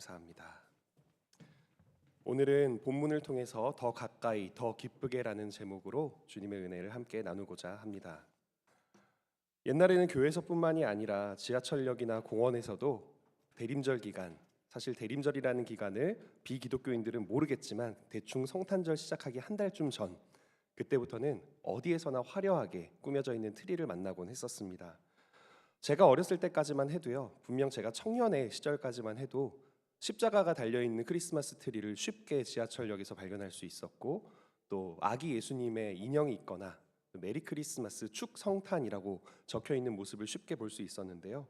감사합니다. 오늘은 본문을 통해서 더 가까이 더 기쁘게라는 제목으로 주님의 은혜를 함께 나누고자 합니다. 옛날에는 교회에서뿐만이 아니라 지하철역이나 공원에서도 대림절 기간, 사실 대림절이라는 기간을 비기독교인들은 모르겠지만 대충 성탄절 시작하기 한 달쯤 전, 그때부터는 어디에서나 화려하게 꾸며져 있는 트리를 만나곤 했었습니다. 제가 어렸을 때까지만 해도요, 분명 제가 청년의 시절까지만 해도 십자가가 달려있는 크리스마스 트리를 쉽게 지하철역에서 발견할 수 있었고, 또 아기 예수님의 인형이 있거나 메리 크리스마스 축 성탄이라고 적혀있는 모습을 쉽게 볼 수 있었는데요,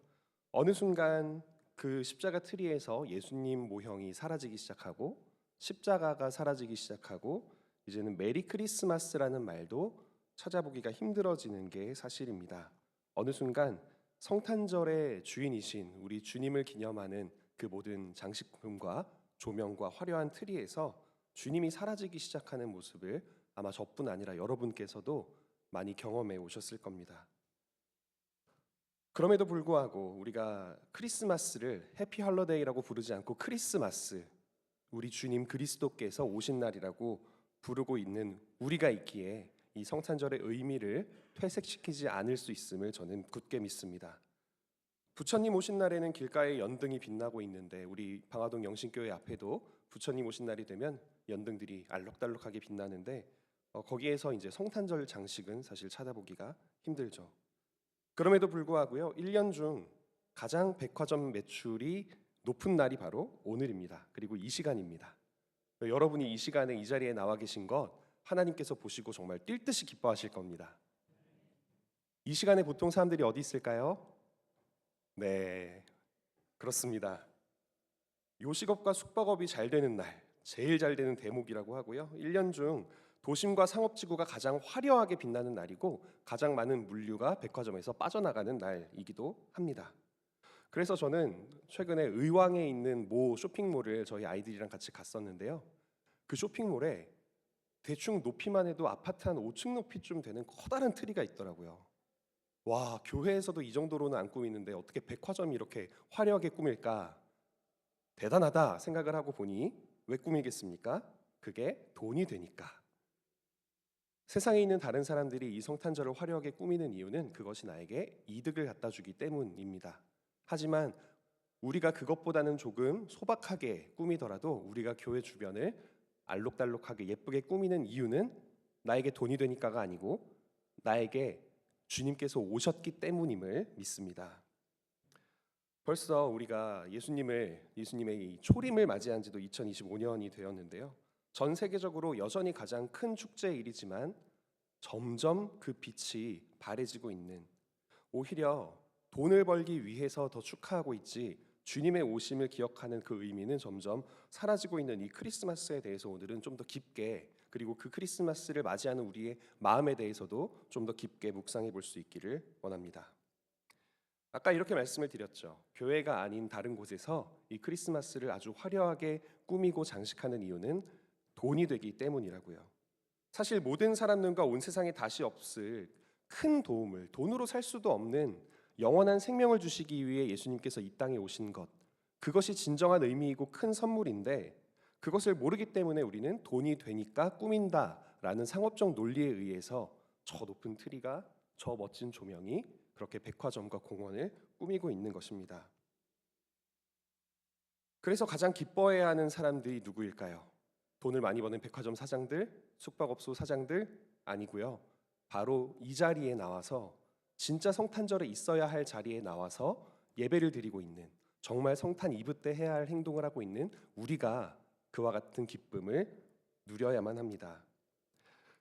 어느 순간 그 십자가 트리에서 예수님 모형이 사라지기 시작하고 십자가가 사라지기 시작하고 이제는 메리 크리스마스라는 말도 찾아보기가 힘들어지는 게 사실입니다. 어느 순간 성탄절의 주인이신 우리 주님을 기념하는 그 모든 장식품과 조명과 화려한 트리에서 주님이 사라지기 시작하는 모습을 아마 저뿐 아니라 여러분께서도 많이 경험해 오셨을 겁니다. 그럼에도 불구하고 우리가 크리스마스를 해피 할러데이라고 부르지 않고 크리스마스, 우리 주님 그리스도께서 오신 날이라고 부르고 있는 우리가 있기에 이 성탄절의 의미를 퇴색시키지 않을 수 있음을 저는 굳게 믿습니다. 부처님 오신 날에는 길가에 연등이 빛나고 있는데, 우리 방화동 영신교회 앞에도 부처님 오신 날이 되면 연등들이 알록달록하게 빛나는데, 거기에서 이제 성탄절 장식은 사실 찾아보기가 힘들죠. 그럼에도 불구하고요, 1년 중 가장 백화점 매출이 높은 날이 바로 오늘입니다. 그리고 이 시간입니다. 여러분이 이 시간에 이 자리에 나와 계신 것 하나님께서 보시고 정말 뛸 듯이 기뻐하실 겁니다. 이 시간에 보통 사람들이 어디 있을까요? 네, 그렇습니다. 요식업과 숙박업이 잘 되는 날, 제일 잘 되는 대목이라고 하고요, 1년 중 도심과 상업지구가 가장 화려하게 빛나는 날이고 가장 많은 물류가 백화점에서 빠져나가는 날이기도 합니다. 그래서 저는 최근에 의왕에 있는 모 쇼핑몰을 저희 아이들이랑 같이 갔었는데요, 그 쇼핑몰에 대충 높이만 해도 아파트 한 5층 높이쯤 되는 커다란 트리가 있더라고요. 와, 교회에서도 이 정도로는 안 꾸미는데 어떻게 백화점이 이렇게 화려하게 꾸밀까? 대단하다 생각을 하고 보니, 왜 꾸미겠습니까? 그게 돈이 되니까. 세상에 있는 다른 사람들이 이 성탄절을 화려하게 꾸미는 이유는 그것이 나에게 이득을 갖다 주기 때문입니다. 하지만 우리가 그것보다는 조금 소박하게 꾸미더라도 우리가 교회 주변을 알록달록하게 예쁘게 꾸미는 이유는 나에게 돈이 되니까가 아니고 나에게 주님께서 오셨기 때문임을 믿습니다. 벌써 우리가 예수님의 이 초림을 맞이한 지도 2025년이 되었는데요, 전 세계적으로 여전히 가장 큰 축제일이지만 점점 그 빛이 바래지고 있는, 오히려 돈을 벌기 위해서 더 축하하고 있지 주님의 오심을 기억하는 그 의미는 점점 사라지고 있는 이 크리스마스에 대해서 오늘은 좀 더 깊게, 그리고 그 크리스마스를 맞이하는 우리의 마음에 대해서도 좀 더 깊게 묵상해 볼 수 있기를 원합니다. 아까 이렇게 말씀을 드렸죠. 교회가 아닌 다른 곳에서 이 크리스마스를 아주 화려하게 꾸미고 장식하는 이유는 돈이 되기 때문이라고요. 사실 모든 사람들과 온 세상에 다시 없을 큰 도움을, 돈으로 살 수도 없는 영원한 생명을 주시기 위해 예수님께서 이 땅에 오신 것, 그것이 진정한 의미이고 큰 선물인데, 그것을 모르기 때문에 우리는 돈이 되니까 꾸민다라는 상업적 논리에 의해서 저 높은 트리가, 저 멋진 조명이 그렇게 백화점과 공원을 꾸미고 있는 것입니다. 그래서 가장 기뻐해야 하는 사람들이 누구일까요? 돈을 많이 버는 백화점 사장들, 숙박업소 사장들? 아니고요, 바로 이 자리에 나와서, 진짜 성탄절에 있어야 할 자리에 나와서 예배를 드리고 있는, 정말 성탄 이브 때 해야 할 행동을 하고 있는 우리가 그와 같은 기쁨을 누려야만 합니다.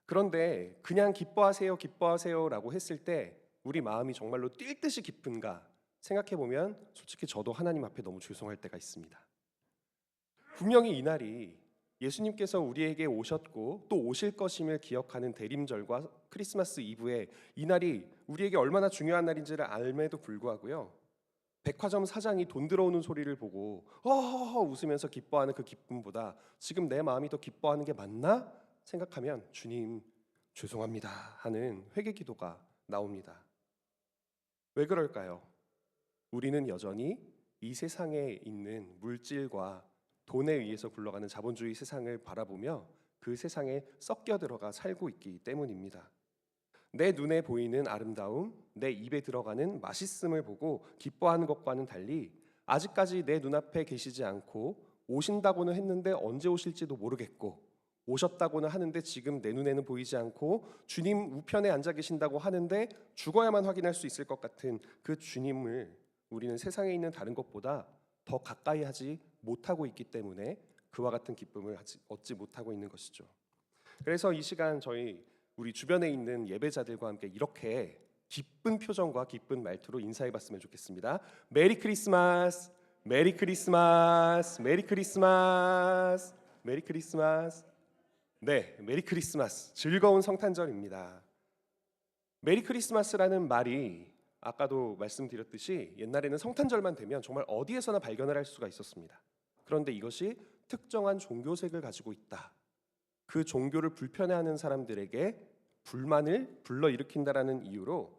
그런데 그냥 기뻐하세요, 기뻐하세요라고 했을 때 우리 마음이 정말로 뛸 듯이 기쁜가 생각해보면 솔직히 저도 하나님 앞에 너무 죄송할 때가 있습니다. 분명히 이 날이 예수님께서 우리에게 오셨고 또 오실 것임을 기억하는 대림절과 크리스마스 이브에 이 날이 우리에게 얼마나 중요한 날인지를 알매도 불구하고요, 백화점 사장이 돈 들어오는 소리를 보고 허허허 웃으면서 기뻐하는 그 기쁨보다 지금 내 마음이 더 기뻐하는 게 맞나 생각하면 주님 죄송합니다 하는 회개 기도가 나옵니다. 왜 그럴까요? 우리는 여전히 이 세상에 있는 물질과 돈에 의해서 굴러가는 자본주의 세상을 바라보며 그 세상에 섞여 들어가 살고 있기 때문입니다. 내 눈에 보이는 아름다움, 내 입에 들어가는 맛있음을 보고 기뻐하는 것과는 달리 아직까지 내 눈앞에 계시지 않고 오신다고는 했는데 언제 오실지도 모르겠고 오셨다고는 하는데 지금 내 눈에는 보이지 않고 주님 우편에 앉아 계신다고 하는데 죽어야만 확인할 수 있을 것 같은 그 주님을 우리는 세상에 있는 다른 것보다 더 가까이 하지 못하고 있기 때문에 그와 같은 기쁨을 얻지 못하고 있는 것이죠. 그래서 이 시간 우리 주변에 있는 예배자들과 함께 이렇게 기쁜 표정과 기쁜 말투로 인사해봤으면 좋겠습니다. 메리 크리스마스, 메리 크리스마스, 메리 크리스마스, 메리 크리스마스. 네, 메리 크리스마스. 즐거운 성탄절입니다. 메리 크리스마스라는 말이 아까도 말씀드렸듯이 옛날에는 성탄절만 되면 정말 어디에서나 발견을 할 수가 있었습니다. 그런데 이것이 특정한 종교색을 가지고 있다. 그 종교를 불편해하는 사람들에게 불만을 불러일으킨다라는 이유로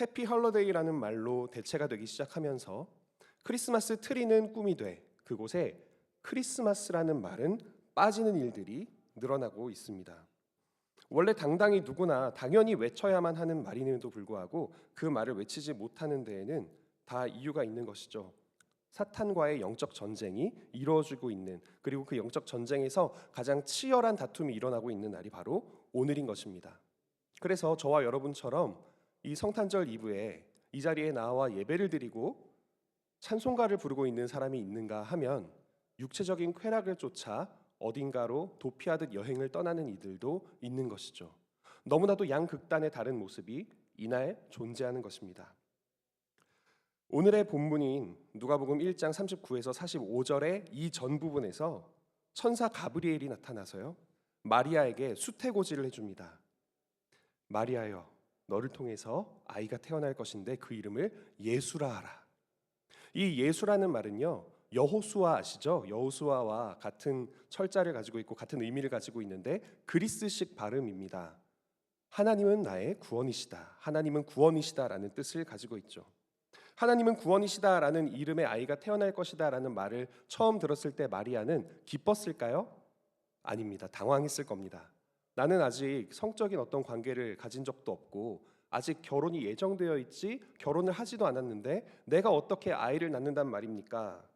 해피 헐러데이라는 말로 대체가 되기 시작하면서 크리스마스 트리는 꿈이 돼 그곳에 크리스마스라는 말은 빠지는 일들이 늘어나고 있습니다. 원래 당당히 누구나 당연히 외쳐야만 하는 말임에도 불구하고 그 말을 외치지 못하는 데에는 다 이유가 있는 것이죠. 사탄과의 영적 전쟁이 이루어지고 있는, 그리고 그 영적 전쟁에서 가장 치열한 다툼이 일어나고 있는 날이 바로 오늘인 것입니다. 그래서 저와 여러분처럼 이 성탄절 이브에 이 자리에 나와 예배를 드리고 찬송가를 부르고 있는 사람이 있는가 하면 육체적인 쾌락을 쫓아 어딘가로 도피하듯 여행을 떠나는 이들도 있는 것이죠. 너무나도 양극단의 다른 모습이 이날 존재하는 것입니다. 오늘의 본문인 누가복음 1장 39에서 45절의 이 전 부분에서 천사 가브리엘이 나타나서요, 마리아에게 수태고지를 해줍니다. 마리아여, 너를 통해서 아이가 태어날 것인데 그 이름을 예수라 하라. 이 예수라는 말은요, 여호수아 아시죠? 여호수아와 같은 철자를 가지고 있고 같은 의미를 가지고 있는데 그리스식 발음입니다. 하나님은 나의 구원이시다, 하나님은 구원이시다라는 뜻을 가지고 있죠. 하나님은 구원이시다라는 이름의 아이가 태어날 것이다라는 말을 처음 들었을 때 마리아는 기뻤을까요? 아닙니다. 당황했을 겁니다. 나는 아직 성적인 어떤 관계를 가진 적도 없고 아직 결혼이 예정되어 있지 결혼을 하지도 않았는데 내가 어떻게 아이를 낳는단 말입니까?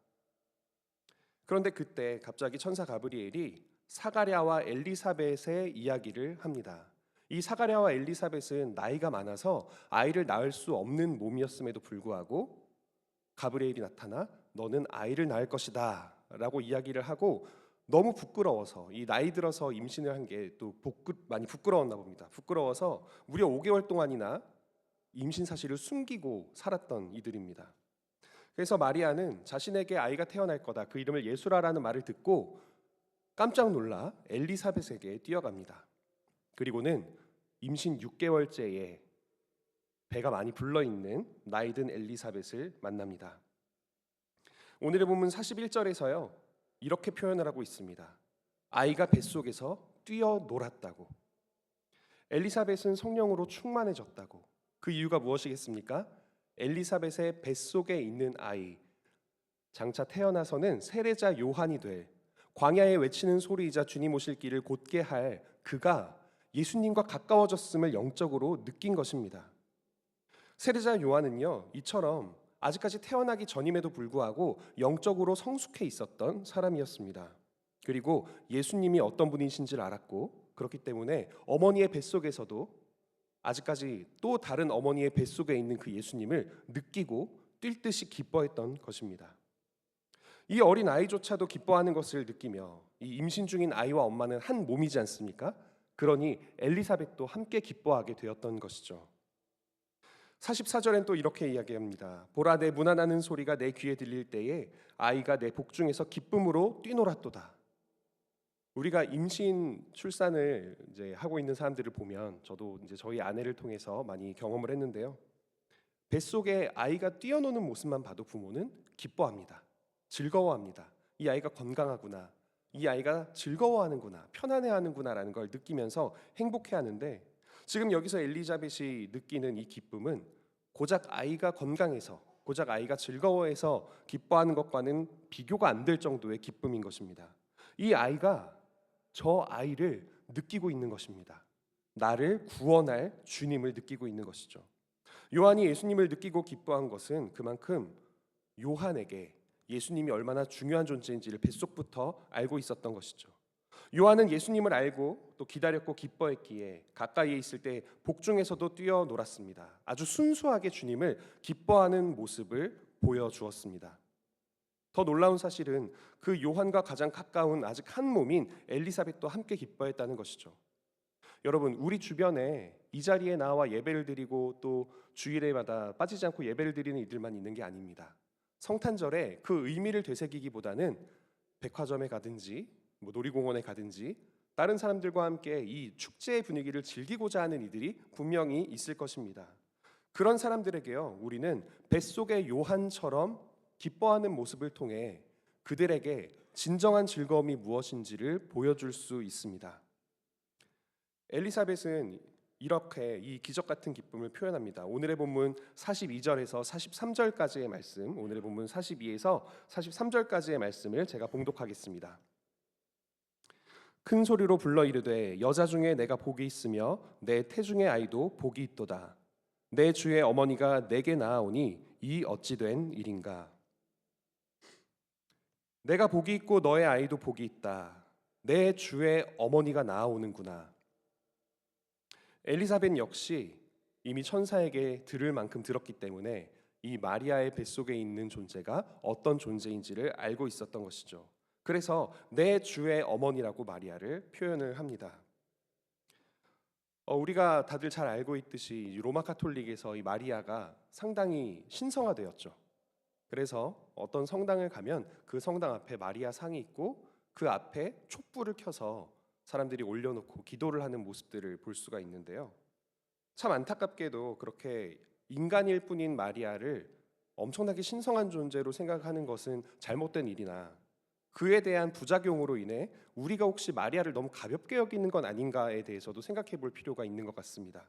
그런데 그때 갑자기 천사 가브리엘이 사가랴와 엘리사벳의 이야기를 합니다. 이 사가랴와 엘리사벳은 나이가 많아서 아이를 낳을 수 없는 몸이었음에도 불구하고 가브리엘이 나타나 너는 아이를 낳을 것이다 라고 이야기를 하고, 너무 부끄러워서 이 나이 들어서 임신을 한 게 또 많이 부끄러웠나 봅니다. 부끄러워서 무려 5개월 동안이나 임신 사실을 숨기고 살았던 이들입니다. 그래서 마리아는 자신에게 아이가 태어날 거다, 그 이름을 예수라라는 말을 듣고 깜짝 놀라 엘리사벳에게 뛰어갑니다. 그리고는 임신 6개월째에 배가 많이 불러있는 나이 든 엘리사벳을 만납니다. 오늘의 본문 41절에서요 이렇게 표현을 하고 있습니다. 아이가 뱃속에서 뛰어놀았다고. 엘리사벳은 성령으로 충만해졌다고. 그 이유가 무엇이겠습니까? 엘리사벳의 뱃속에 있는 아이, 장차 태어나서는 세례자 요한이 될, 광야에 외치는 소리이자 주님 오실 길을 곧게 할 그가 예수님과 가까워졌음을 영적으로 느낀 것입니다. 세례자 요한은요, 이처럼 아직까지 태어나기 전임에도 불구하고 영적으로 성숙해 있었던 사람이었습니다. 그리고 예수님이 어떤 분이신지를 알았고, 그렇기 때문에 어머니의 뱃속에서도 아직까지 또 다른 어머니의 뱃속에 있는 그 예수님을 느끼고 뛸 듯이 기뻐했던 것입니다. 이 어린 아이조차도 기뻐하는 것을 느끼며 이 임신 중인 아이와 엄마는 한 몸이지 않습니까? 그러니 엘리사벳도 함께 기뻐하게 되었던 것이죠. 44절엔 또 이렇게 이야기합니다. 보라, 내 문안하는 소리가 내 귀에 들릴 때에 아이가 내 복중에서 기쁨으로 뛰놀았도다. 우리가 임신 출산을 이제 하고 있는 사람들을 보면, 저도 이제 저희 아내를 통해서 많이 경험을 했는데요, 뱃속에 아이가 뛰어노는 모습만 봐도 부모는 기뻐합니다. 즐거워합니다. 이 아이가 건강하구나, 이 아이가 즐거워하는구나, 편안해하는구나라는 걸 느끼면서 행복해하는데, 지금 여기서 엘리자벳이 느끼는 이 기쁨은 고작 아이가 건강해서, 고작 아이가 즐거워해서 기뻐하는 것과는 비교가 안 될 정도의 기쁨인 것입니다. 이 아이가 저 아이를 느끼고 있는 것입니다. 나를 구원할 주님을 느끼고 있는 것이죠. 요한이 예수님을 느끼고 기뻐한 것은 그만큼 요한에게 예수님이 얼마나 중요한 존재인지를 뱃속부터 알고 있었던 것이죠. 요한은 예수님을 알고 또 기다렸고 기뻐했기에 가까이에 있을 때 복중에서도 뛰어놀았습니다. 아주 순수하게 주님을 기뻐하는 모습을 보여주었습니다. 더 놀라운 사실은 그 요한과 가장 가까운 아직 한 몸인 엘리사벳도 함께 기뻐했다는 것이죠. 여러분, 우리 주변에 이 자리에 나와 예배를 드리고 또 주일에마다 빠지지 않고 예배를 드리는 이들만 있는 게 아닙니다. 성탄절에 그 의미를 되새기기보다는 백화점에 가든지 놀이공원에 가든지 다른 사람들과 함께 이 축제의 분위기를 즐기고자 하는 이들이 분명히 있을 것입니다. 그런 사람들에게요, 우리는 뱃속의 요한처럼 기뻐하는 모습을 통해 그들에게 진정한 즐거움이 무엇인지를 보여줄 수 있습니다. 엘리사벳은 이렇게 이 기적 같은 기쁨을 표현합니다. 오늘의 본문 42절에서 43절까지의 말씀, 오늘의 본문 42에서 43절까지의 말씀을 제가 봉독하겠습니다. 큰 소리로 불러 이르되 여자 중에 내가 복이 있으며 내 태중의 아이도 복이 있도다. 내 주의 어머니가 내게 나아오니 이 어찌 된 일인가. 내가 복이 있고 너의 아이도 복이 있다. 내 주의 어머니가 나아오는구나. 엘리사벳 역시 이미 천사에게 들을 만큼 들었기 때문에 이 마리아의 뱃속에 있는 존재가 어떤 존재인지를 알고 있었던 것이죠. 그래서 내 주의 어머니라고 마리아를 표현을 합니다. 우리가 다들 잘 알고 있듯이 로마 카톨릭에서 이 마리아가 상당히 신성화되었죠. 그래서 어떤 성당을 가면 그 성당 앞에 마리아 상이 있고 그 앞에 촛불을 켜서 사람들이 올려놓고 기도를 하는 모습들을 볼 수가 있는데요. 참 안타깝게도 그렇게 인간일 뿐인 마리아를 엄청나게 신성한 존재로 생각하는 것은 잘못된 일이나 그에 대한 부작용으로 인해 우리가 혹시 마리아를 너무 가볍게 여기는 건 아닌가에 대해서도 생각해 볼 필요가 있는 것 같습니다.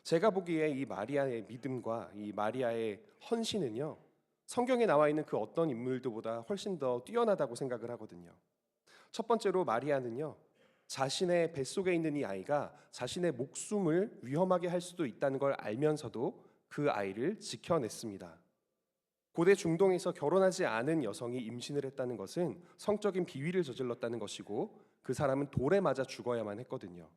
제가 보기에 이 마리아의 믿음과 이 마리아의 헌신은요, 성경에 나와 있는 그 어떤 인물들보다 훨씬 더 뛰어나다고 생각을 하거든요. 첫 번째로 마리아는요, 자신의 뱃속에 있는 이 아이가 자신의 목숨을 위험하게 할 수도 있다는 걸 알면서도 그 아이를 지켜냈습니다. 고대 중동에서 결혼하지 않은 여성이 임신을 했다는 것은 성적인 비위를 저질렀다는 것이고 그 사람은 돌에 맞아 죽어야만 했거든요.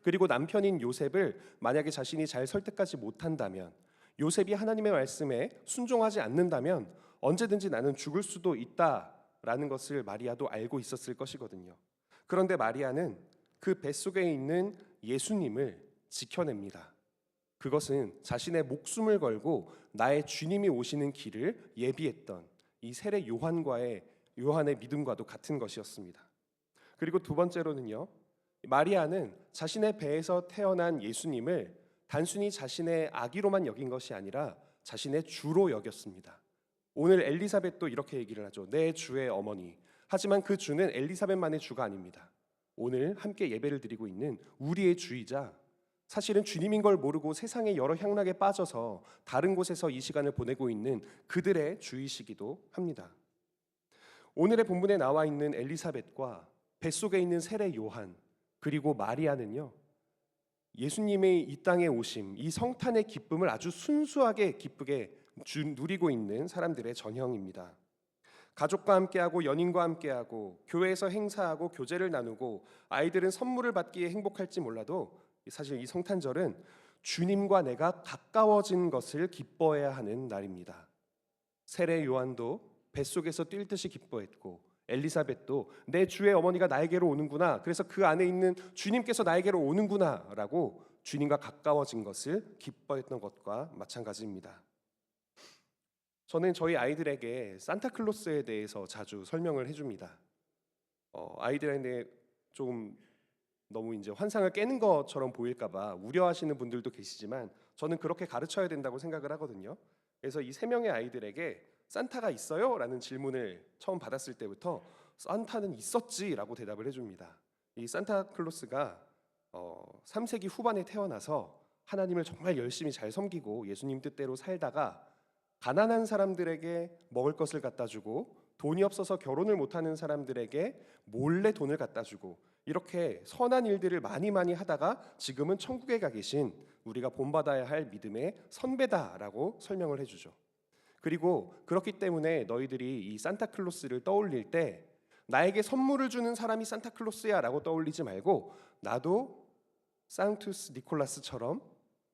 그리고 남편인 요셉을 만약에 자신이 잘 설득하지 못한다면, 요셉이 하나님의 말씀에 순종하지 않는다면 언제든지 나는 죽을 수도 있다라는 것을 마리아도 알고 있었을 것이거든요. 그런데 마리아는 그 뱃속에 있는 예수님을 지켜냅니다. 그것은 자신의 목숨을 걸고 나의 주님이 오시는 길을 예비했던 이 세례 요한의 믿음과도 같은 것이었습니다. 그리고 두 번째로는요, 마리아는 자신의 배에서 태어난 예수님을 단순히 자신의 아기로만 여긴 것이 아니라 자신의 주로 여겼습니다. 오늘 엘리사벳도 이렇게 얘기를 하죠. 내 주의 어머니. 하지만 그 주는 엘리사벳만의 주가 아닙니다. 오늘 함께 예배를 드리고 있는 우리의 주이자, 사실은 주님인 걸 모르고 세상의 여러 향락에 빠져서 다른 곳에서 이 시간을 보내고 있는 그들의 주이시기도 합니다. 오늘의 본문에 나와 있는 엘리사벳과 뱃속에 있는 세례 요한 그리고 마리아는요, 예수님의 이 땅에 오심, 이 성탄의 기쁨을 아주 순수하게 기쁘게 누리고 있는 사람들의 전형입니다. 가족과 함께하고 연인과 함께하고 교회에서 행사하고 교제를 나누고 아이들은 선물을 받기에 행복할지 몰라도 사실 이 성탄절은 주님과 내가 가까워진 것을 기뻐해야 하는 날입니다. 세례 요한도 뱃속에서 뛸 듯이 기뻐했고 엘리사벳도 내 주의 어머니가 나에게로 오는구나, 그래서 그 안에 있는 주님께서 나에게로 오는구나 라고 주님과 가까워진 것을 기뻐했던 것과 마찬가지입니다. 저는 저희 아이들에게 산타클로스에 대해서 자주 설명을 해줍니다. 아이들한테 좀 너무 이제 환상을 깨는 것처럼 보일까봐 우려하시는 분들도 계시지만 저는 그렇게 가르쳐야 된다고 생각을 하거든요. 그래서 이 세 명의 아이들에게 산타가 있어요? 라는 질문을 처음 받았을 때부터 산타는 있었지라고 대답을 해줍니다. 이 산타클로스가 3세기 후반에 태어나서 하나님을 정말 열심히 잘 섬기고 예수님 뜻대로 살다가 가난한 사람들에게 먹을 것을 갖다 주고 돈이 없어서 결혼을 못하는 사람들에게 몰래 돈을 갖다 주고 이렇게 선한 일들을 많이 하다가 지금은 천국에 가 계신 우리가 본받아야 할 믿음의 선배다라고 설명을 해주죠. 그리고 그렇기 때문에 너희들이 이 산타클로스를 떠올릴 때 나에게 선물을 주는 사람이 산타클로스야 라고 떠올리지 말고 나도 상투스 니콜라스처럼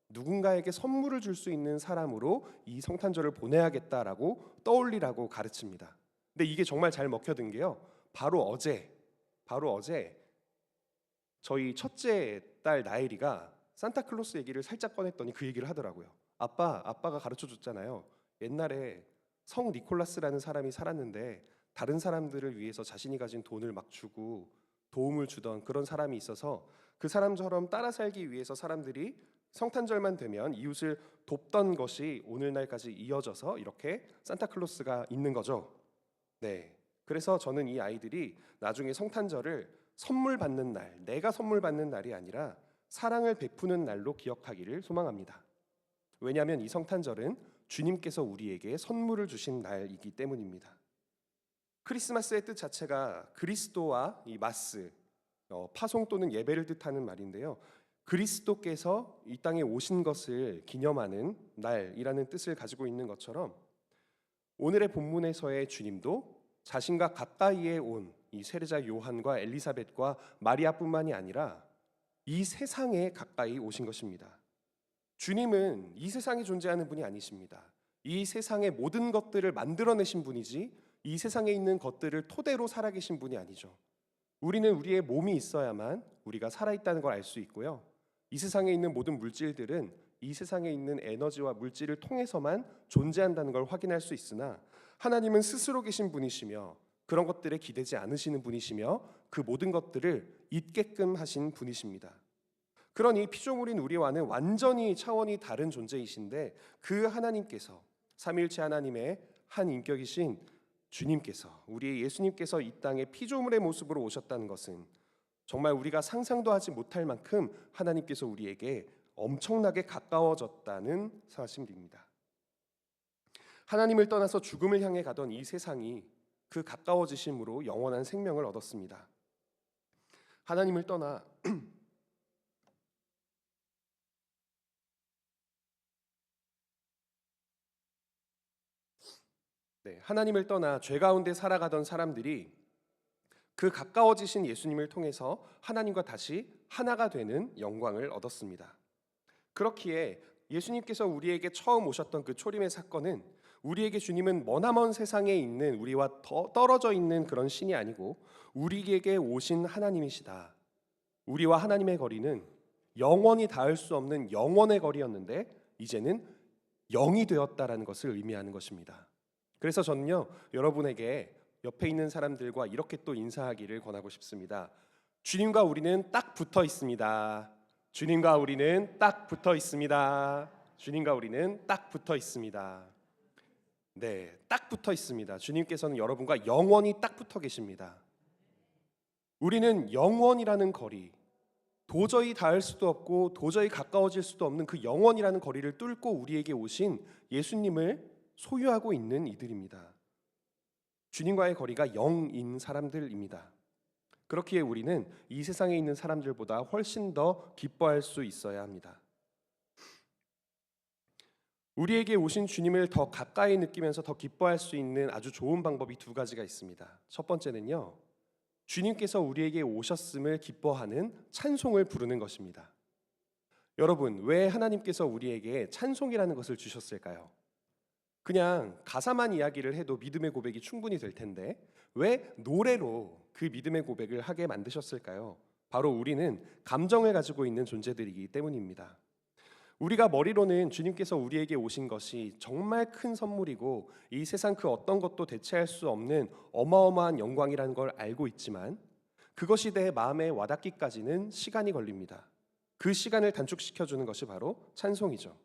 누군가에게 선물을 줄 수 있는 사람으로 이 성탄절을 보내야겠다라고 떠올리라고 가르칩니다. 근데 이게 정말 잘 먹혀든 게요. 바로 어제 저희 첫째 딸 나엘이가 산타클로스 얘기를 살짝 꺼냈더니 그 얘기를 하더라고요. 아빠가 가르쳐 줬잖아요. 옛날에 성 니콜라스라는 사람이 살았는데 다른 사람들을 위해서 자신이 가진 돈을 막 주고 도움을 주던 그런 사람이 있어서 그 사람처럼 따라 살기 위해서 사람들이 성탄절만 되면 이웃을 돕던 것이 오늘날까지 이어져서 이렇게 산타클로스가 있는 거죠. 네. 그래서 저는 이 아이들이 나중에 성탄절을 선물 받는 날, 내가 선물 받는 날이 아니라 사랑을 베푸는 날로 기억하기를 소망합니다. 왜냐하면 이 성탄절은 주님께서 우리에게 선물을 주신 날이기 때문입니다. 크리스마스의 뜻 자체가 그리스도와 이 마스, 파송 또는 예배를 뜻하는 말인데요. 그리스도께서 이 땅에 오신 것을 기념하는 날이라는 뜻을 가지고 있는 것처럼 오늘의 본문에서의 주님도 자신과 가까이에 온 이 세례자 요한과 엘리사벳과 마리아뿐만이 아니라 이 세상에 가까이 오신 것입니다. 주님은 이 세상에 존재하는 분이 아니십니다. 이 세상의 모든 것들을 만들어내신 분이지 이 세상에 있는 것들을 토대로 살아계신 분이 아니죠. 우리는 우리의 몸이 있어야만 우리가 살아있다는 걸 알 수 있고요. 이 세상에 있는 모든 물질들은 이 세상에 있는 에너지와 물질을 통해서만 존재한다는 걸 확인할 수 있으나 하나님은 스스로 계신 분이시며 그런 것들에 기대지 않으시는 분이시며 그 모든 것들을 있게끔 하신 분이십니다. 그러니 피조물인 우리와는 완전히 차원이 다른 존재이신데 그 하나님께서 삼위일체 하나님의 한 인격이신 주님께서 우리의 예수님께서 이 땅에 피조물의 모습으로 오셨다는 것은 정말 우리가 상상도 하지 못할 만큼 하나님께서 우리에게 엄청나게 가까워졌다는 사실입니다. 하나님을 떠나서 죽음을 향해 가던 이 세상이 그 가까워지심으로 영원한 생명을 얻었습니다. 하나님을 떠나 하나님을 떠나 죄 가운데 살아가던 사람들이 그 가까워지신 예수님을 통해서 하나님과 다시 하나가 되는 영광을 얻었습니다. 그렇기에 예수님께서 우리에게 처음 오셨던 그 초림의 사건은 우리에게 주님은 머나먼 세상에 있는 우리와 더 떨어져 있는 그런 신이 아니고 우리에게 오신 하나님이시다. 우리와 하나님의 거리는 영원히 닿을 수 없는 영원의 거리였는데 이제는 영이 되었다라는 것을 의미하는 것입니다. 그래서 저는요, 여러분에게 옆에 있는 사람들과 이렇게 또 인사하기를 권하고 싶습니다. 주님과 우리는 딱 붙어 있습니다. 주님과 우리는 딱 붙어 있습니다. 주님과 우리는 딱 붙어 있습니다. 네, 딱 붙어 있습니다. 주님께서는 여러분과 영원히 딱 붙어 계십니다. 우리는 영원이라는 거리, 도저히 닿을 수도 없고 도저히 가까워질 수도 없는 그 영원이라는 거리를 뚫고 우리에게 오신 예수님을 소유하고 있는 이들입니다. 주님과의 거리가 0인 사람들입니다. 그렇기에 우리는 이 세상에 있는 사람들보다 훨씬 더 기뻐할 수 있어야 합니다. 우리에게 오신 주님을 더 가까이 느끼면서 더 기뻐할 수 있는 아주 좋은 방법이 두 가지가 있습니다. 첫 번째는요, 주님께서 우리에게 오셨음을 기뻐하는 찬송을 부르는 것입니다. 여러분, 왜 하나님께서 우리에게 찬송이라는 것을 주셨을까요? 그냥 가사만 이야기를 해도 믿음의 고백이 충분히 될 텐데 왜 노래로 그 믿음의 고백을 하게 만드셨을까요? 바로 우리는 감정을 가지고 있는 존재들이기 때문입니다. 우리가 머리로는 주님께서 우리에게 오신 것이 정말 큰 선물이고 이 세상 그 어떤 것도 대체할 수 없는 어마어마한 영광이라는 걸 알고 있지만 그것이 내 마음에 와닿기까지는 시간이 걸립니다. 그 시간을 단축시켜주는 것이 바로 찬송이죠.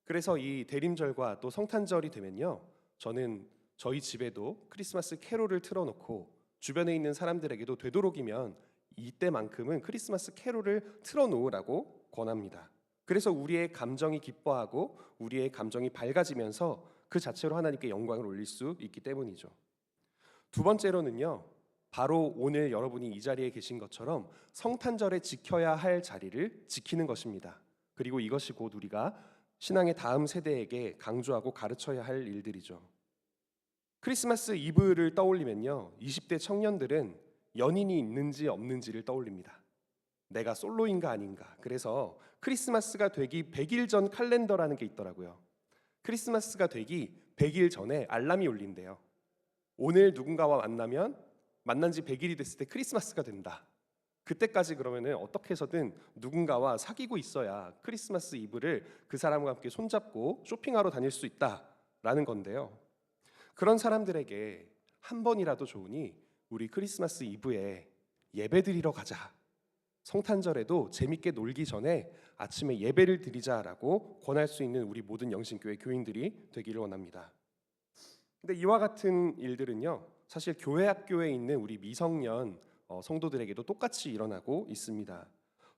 그래서 이 대림절과 또 성탄절이 되면요, 저는 저희 집에도 크리스마스 캐롤을 틀어놓고 주변에 있는 사람들에게도 되도록이면 이때만큼은 크리스마스 캐롤을 틀어놓으라고 권합니다. 그래서 우리의 감정이 기뻐하고 우리의 감정이 밝아지면서 그 자체로 하나님께 영광을 올릴 수 있기 때문이죠. 두 번째로는요, 바로 오늘 여러분이 이 자리에 계신 것처럼 성탄절에 지켜야 할 자리를 지키는 것입니다. 그리고 이것이 곧 우리가 신앙의 다음 세대에게 강조하고 가르쳐야 할 일들이죠. 크리스마스 이브를 떠올리면요, 20대 청년들은 연인이 있는지 없는지를 떠올립니다. 내가 솔로인가 아닌가. 그래서 크리스마스가 되기 100일 전 칼렌더라는 게 있더라고요. 크리스마스가 되기 100일 전에 알람이 울린대요. 오늘 누군가와 만나면 만난 지 100일이 됐을 때 크리스마스가 된다. 그때까지 그러면은 어떻게 해서든 누군가와 사귀고 있어야 크리스마스 이브를 그 사람과 함께 손잡고 쇼핑하러 다닐 수 있다라는 건데요. 그런 사람들에게 한 번이라도 좋으니 우리 크리스마스 이브에 예배 드리러 가자. 성탄절에도 재밌게 놀기 전에 아침에 예배를 드리자라고 권할 수 있는 우리 모든 영신교회 교인들이 되기를 원합니다. 근데 이와 같은 일들은요, 사실 교회 학교에 있는 우리 미성년 성도들에게도 똑같이 일어나고 있습니다.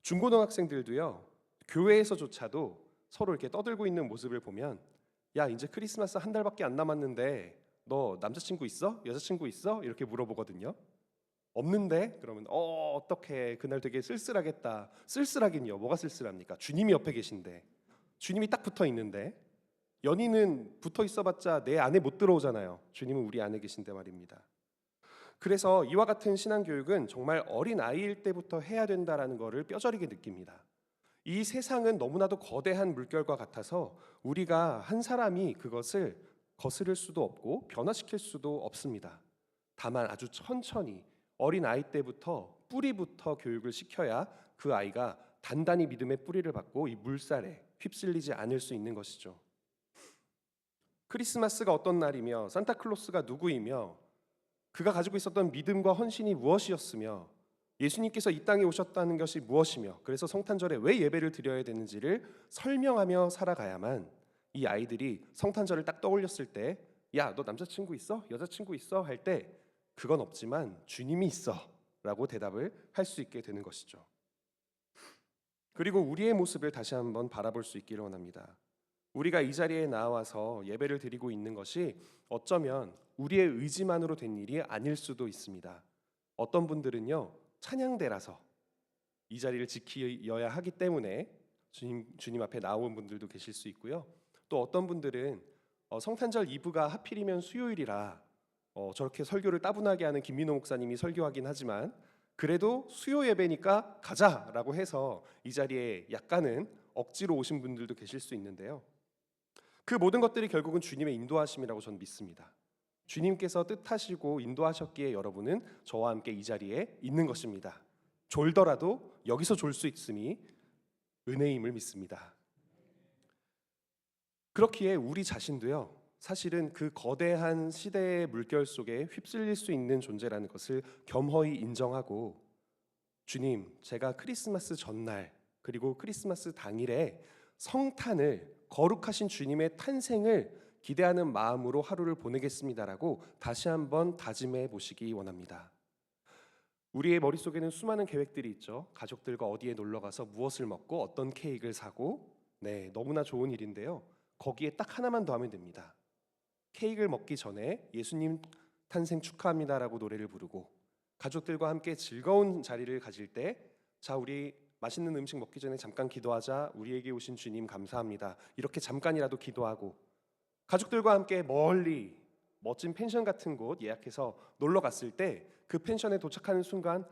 중고등학생들도요, 교회에서조차도 서로 이렇게 떠들고 있는 모습을 보면, 야, 이제 크리스마스 한 달밖에 안 남았는데 너 남자친구 있어? 여자친구 있어? 이렇게 물어보거든요. 없는데? 그러면 어떡해, 그날 되게 쓸쓸하겠다. 쓸쓸하긴요. 뭐가 쓸쓸합니까? 주님이 옆에 계신데, 주님이 딱 붙어 있는데. 연인은 붙어 있어봤자 내 안에 못 들어오잖아요. 주님은 우리 안에 계신데 말입니다. 그래서 이와 같은 신앙교육은 정말 어린 아이일 때부터 해야 된다라는 것을 뼈저리게 느낍니다. 이 세상은 너무나도 거대한 물결과 같아서 우리가 한 사람이 그것을 거스를 수도 없고 변화시킬 수도 없습니다. 다만 아주 천천히 어린 아이 때부터 뿌리부터 교육을 시켜야 그 아이가 단단히 믿음의 뿌리를 받고 이 물살에 휩쓸리지 않을 수 있는 것이죠. 크리스마스가 어떤 날이며 산타클로스가 누구이며 그가 가지고 있었던 믿음과 헌신이 무엇이었으며 예수님께서 이 땅에 오셨다는 것이 무엇이며 그래서 성탄절에 왜 예배를 드려야 되는지를 설명하며 살아가야만 이 아이들이 성탄절을 딱 떠올렸을 때, 야, 너 남자친구 있어? 여자친구 있어? 할 때 그건 없지만 주님이 있어 라고 대답을 할 수 있게 되는 것이죠. 그리고 우리의 모습을 다시 한번 바라볼 수 있기를 원합니다. 우리가 이 자리에 나와서 예배를 드리고 있는 것이 어쩌면 우리의 의지만으로 된 일이 아닐 수도 있습니다. 어떤 분들은요, 찬양대라서 이 자리를 지키어야 하기 때문에 주님 앞에 나온 분들도 계실 수 있고요. 또 어떤 분들은 성탄절 이브가 하필이면 수요일이라 저렇게 설교를 따분하게 하는 김민호 목사님이 설교하긴 하지만 그래도 수요 예배니까 가자라고 해서 이 자리에 약간은 억지로 오신 분들도 계실 수 있는데요. 그 모든 것들이 결국은 주님의 인도하심이라고 저는 믿습니다. 주님께서 뜻하시고 인도하셨기에 여러분은 저와 함께 이 자리에 있는 것입니다. 졸더라도 여기서 졸 수 있음이 은혜임을 믿습니다. 그렇기에 우리 자신도요, 사실은 그 거대한 시대의 물결 속에 휩쓸릴 수 있는 존재라는 것을 겸허히 인정하고, 주님, 제가 크리스마스 전날 그리고 크리스마스 당일에 성탄을, 거룩하신 주님의 탄생을 기대하는 마음으로 하루를 보내겠습니다라고 다시 한번 다짐해 보시기 원합니다. 우리의 머릿속에는 수많은 계획들이 있죠. 가족들과 어디에 놀러 가서 무엇을 먹고 어떤 케이크를 사고, 네, 너무나 좋은 일인데요. 거기에 딱 하나만 더 하면 됩니다. 케이크를 먹기 전에 예수님 탄생 축하합니다라고 노래를 부르고, 가족들과 함께 즐거운 자리를 가질 때, 자, 우리 맛있는 음식 먹기 전에 잠깐 기도하자. 우리에게 오신 주님 감사합니다. 이렇게 잠깐이라도 기도하고, 가족들과 함께 멀리 멋진 펜션 같은 곳 예약해서 놀러 갔을 때 그 펜션에 도착하는 순간,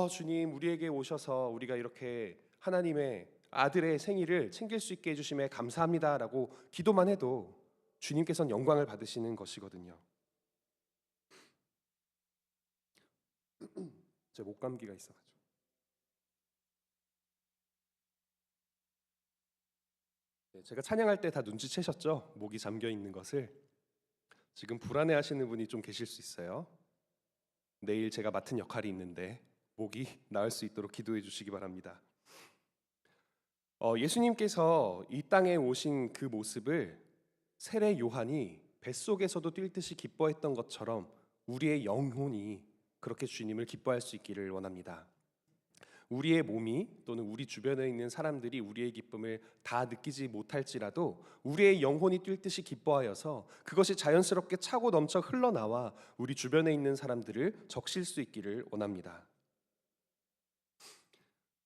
주님, 우리에게 오셔서 우리가 이렇게 하나님의 아들의 생일을 챙길 수 있게 해주심에 감사합니다라고 기도만 해도 주님께서는 영광을 받으시는 것이거든요. 제 목감기가 있어가지고. 네, 제가 찬양할 때 다 눈치채셨죠? 목이 잠겨 있는 것을. 지금 불안해하시는 분이 좀 계실 수 있어요. 내일 제가 맡은 역할이 있는데 목이 나을 수 있도록 기도해 주시기 바랍니다. 예수님께서 이 땅에 오신 그 모습을 세례 요한이 뱃속에서도 뛸 듯이 기뻐했던 것처럼 우리의 영혼이 그렇게 주님을 기뻐할 수 있기를 원합니다. 우리의 몸이 또는 우리 주변에 있는 사람들이 우리의 기쁨을 다 느끼지 못할지라도 우리의 영혼이 뛸 듯이 기뻐하여서 그것이 자연스럽게 차고 넘쳐 흘러나와 우리 주변에 있는 사람들을 적실 수 있기를 원합니다.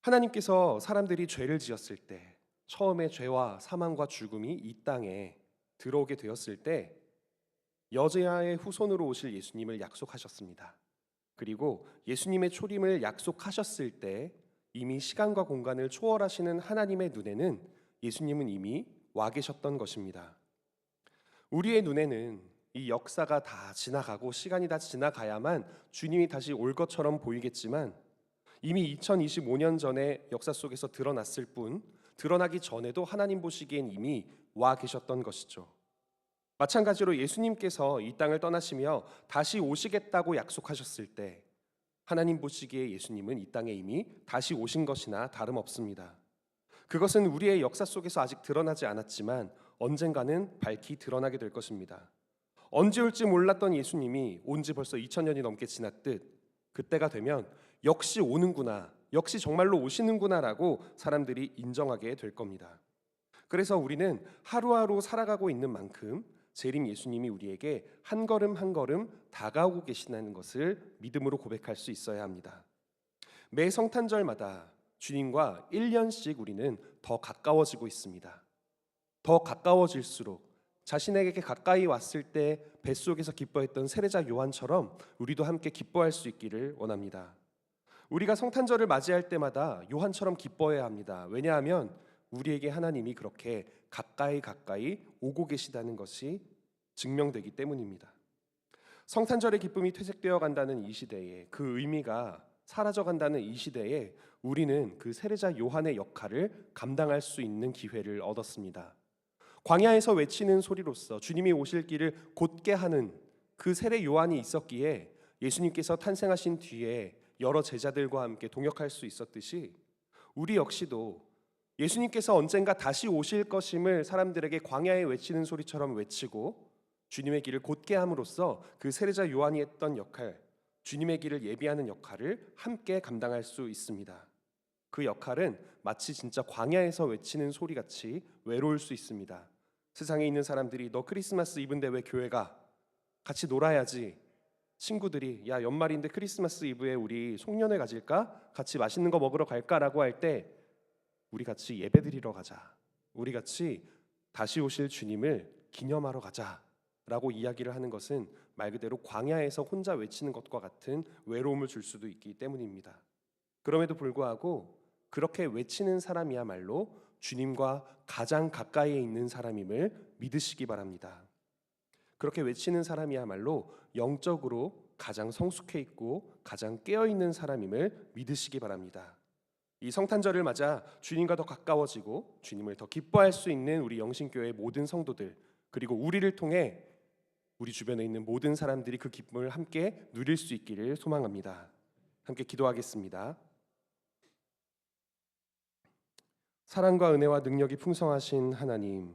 하나님께서 사람들이 죄를 지었을 때, 처음에 죄와 사망과 죽음이 이 땅에 들어오게 되었을 때 여자의 후손으로 오실 예수님을 약속하셨습니다. 그리고 예수님의 초림을 약속하셨을 때 이미 시간과 공간을 초월하시는 하나님의 눈에는 예수님은 이미 와 계셨던 것입니다. 우리의 눈에는 이 역사가 다 지나가고 시간이 다 지나가야만 주님이 다시 올 것처럼 보이겠지만 이미 2025년 전에 역사 속에서 드러났을 뿐 드러나기 전에도 하나님 보시기엔 이미 와 계셨던 것이죠. 마찬가지로 예수님께서 이 땅을 떠나시며 다시 오시겠다고 약속하셨을 때 하나님 보시기에 예수님은 이 땅에 이미 다시 오신 것이나 다름없습니다. 그것은 우리의 역사 속에서 아직 드러나지 않았지만 언젠가는 밝히 드러나게 될 것입니다. 언제 올지 몰랐던 예수님이 온 지 벌써 2000년이 넘게 지났듯 그때가 되면 역시 오는구나, 역시 정말로 오시는구나라고 사람들이 인정하게 될 겁니다. 그래서 우리는 하루하루 살아가고 있는 만큼 재림 예수님이 우리에게 한 걸음 한 걸음 다가오고 계시다는 것을 믿음으로 고백할 수 있어야 합니다. 매 성탄절마다 주님과 1년씩 우리는 더 가까워지고 있습니다. 더 가까워질수록 자신에게 가까이 왔을 때 뱃속에서 기뻐했던 세례자 요한처럼 우리도 함께 기뻐할 수 있기를 원합니다. 우리가 성탄절을 맞이할 때마다 요한처럼 기뻐해야 합니다. 왜냐하면 우리에게 하나님이 그렇게 가까이 오고 계시다는 것이 증명되기 때문입니다. 성탄절의 기쁨이 퇴색되어 간다는 이 시대에, 그 의미가 사라져 간다는 이 시대에 우리는 그 세례자 요한의 역할을 감당할 수 있는 기회를 얻었습니다. 광야에서 외치는 소리로서 주님이 오실 길을 곧게 하는 그 세례 요한이 있었기에 예수님께서 탄생하신 뒤에 여러 제자들과 함께 동역할 수 있었듯이 우리 역시도 예수님께서 언젠가 다시 오실 것임을 사람들에게 광야에 외치는 소리처럼 외치고 주님의 길을 곧게 함으로써 그 세례자 요한이 했던 역할, 주님의 길을 예비하는 역할을 함께 감당할 수 있습니다. 그 역할은 마치 진짜 광야에서 외치는 소리같이 외로울 수 있습니다. 세상에 있는 사람들이 너 크리스마스 이브인데 왜 교회 가? 같이 놀아야지. 친구들이 야 연말인데 크리스마스 이브에 우리 송년회 가질까? 같이 맛있는 거 먹으러 갈까라고 할 때 우리 같이 예배드리러 가자. 우리 같이 다시 오실 주님을 기념하러 가자라고 이야기를 하는 것은 말 그대로 광야에서 혼자 외치는 것과 같은 외로움을 줄 수도 있기 때문입니다. 그럼에도 불구하고 그렇게 외치는 사람이야말로 주님과 가장 가까이에 있는 사람임을 믿으시기 바랍니다. 그렇게 외치는 사람이야말로 영적으로 가장 성숙해 있고 가장 깨어 있는 사람임을 믿으시기 바랍니다. 이 성탄절을 맞아 주님과 더 가까워지고 주님을 더 기뻐할 수 있는 우리 영신교회의 모든 성도들, 그리고 우리를 통해 우리 주변에 있는 모든 사람들이 그 기쁨을 함께 누릴 수 있기를 소망합니다. 함께 기도하겠습니다. 사랑과 은혜와 능력이 풍성하신 하나님,